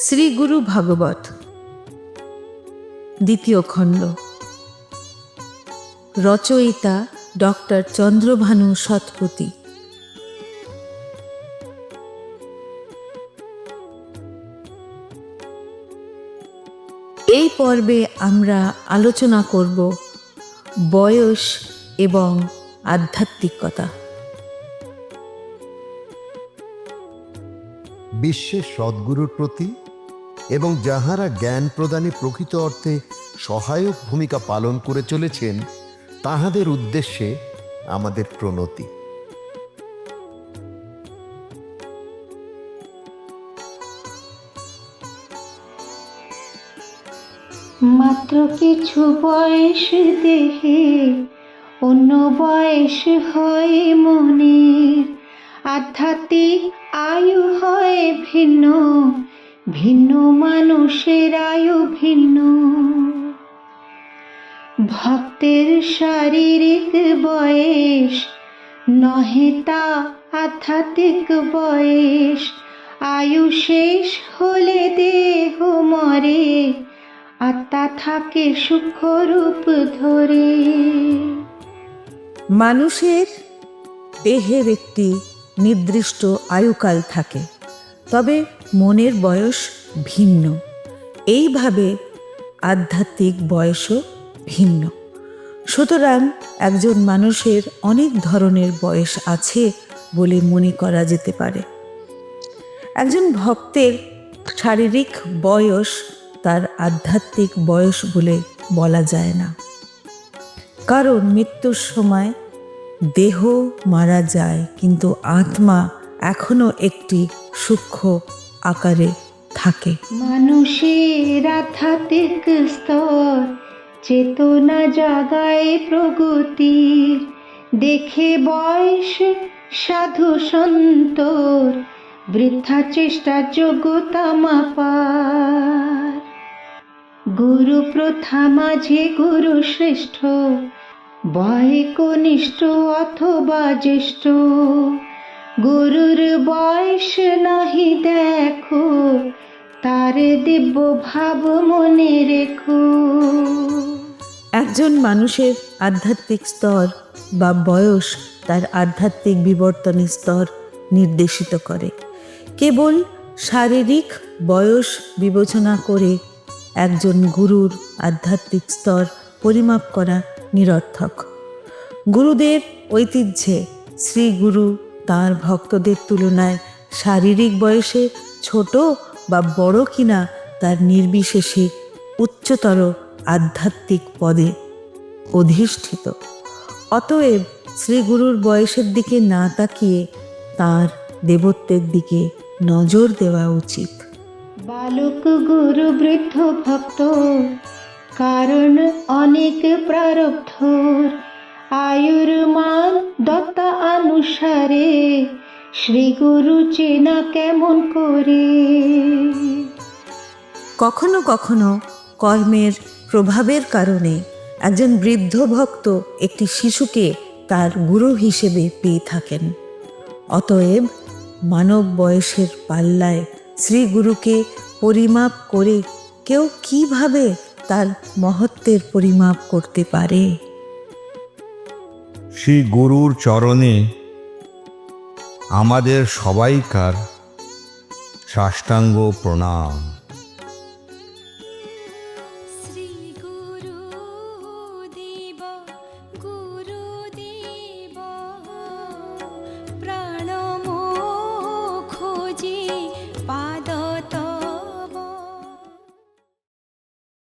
শ্রী গুরু ভাগবত দ্বিতীয় খণ্ড। রচয়িতা ডক্টর চন্দ্রভানু শতপথী। এই পর্বে আমরা আলোচনা করব বয়স এবং আধ্যাত্মিকতা। বিশ্বের সদ্গুরুর প্রতি এবং যাহারা জ্ঞান প্রদানে প্রকৃত অর্থে সহায়ক ভূমিকা পালন করে চলেছেন তাহাদের উদ্দেশ্যে আমাদের প্রণতি। মাত্র কিছু বয়স দেহে অন্য বয়স হয় মনের, আধ্যাত্মিক আয়ু হয় ভিন্ন, ভিন্ন মানুষের আয়ু ভিন্ন। ভক্তের শারীরিক বয়স নহে তা আধ্যাত্মিক বয়স, আয়ু শেষ হলে দেহ মরে, আত্মা থাকে সূক্ষ্মরূপ ধরে। মানুষের দেহের একটি নির্দিষ্ট আয়ুকাল থাকে, তবে মনের বয়স ভিন্ন। এইভাবে আধ্যাত্মিক বয়সও ভিন্ন। সুতরাং একজন মানুষের অনেক ধরনের বয়স আছে বলে মনে করা যেতে পারে। একজন ভক্তের শারীরিক বয়স তার আধ্যাত্মিক বয়স বলে বলা যায় না, কারণ মৃত্যুর সময় দেহ মারা যায় কিন্তু আত্মা এখনো একটি সূক্ষ্ম আকারে থাকে। মানুষের আধ্যাত্মিক স্তর চেতনা জাগায় প্রগতির, দেখে বয়স সাধু সন্তর বৃথা চেষ্টা যোগ্যতা মাপার। গুরু প্রথা মাঝে গুরু শ্রেষ্ঠ, বয় কনিষ্ঠ অথবা জ্যেষ্ঠ, গুরুর বয়স নাহি দেখো, তার দিব্য ভাব মনে রেখো। একজন মানুষের আধ্যাত্মিক স্তর বা বয়স তার আধ্যাত্মিক বিবর্তনের স্তর নির্দেশিত করে। কেবল শারীরিক বয়স বিবেচনা করে একজন গুরুর আধ্যাত্মিক স্তর পরিমাপ করা নিরর্থক। গুরুদের ঐতিহ্যে শ্রী গুরু তাঁর ভক্তদের তুলনায় শারীরিক বয়সে ছোট বা বড় কিনা তার নির্বিশেষে উচ্চতর আধ্যাত্মিক পদে অধিষ্ঠিত। অতএব শ্রীগুরুর বয়সের দিকে না তাকিয়ে তাঁর দেবত্বের দিকে নজর দেওয়া উচিত। বালক গুরু বৃদ্ধ ভক্ত, কারণ অনেক প্রারব্ধর, আয়ুর মান দত্তা অনুসারে শ্রী গুরু চেনা কেমন করে। কখনো কখনো কর্মের প্রভাবের কারণে একজন বৃদ্ধ ভক্ত একটি শিশুকে তার গুরু হিসেবে পেয়ে থাকেন। অতএব মানব বয়সের পাল্লায় শ্রী গুরুকে পরিমাপ করে কেউ কিভাবে তার মহত্বের পরিমাপ করতে পারে? শ্রী গুরুর চরণে আমাদের সবাইকার সাষ্টাঙ্গ প্রণাম।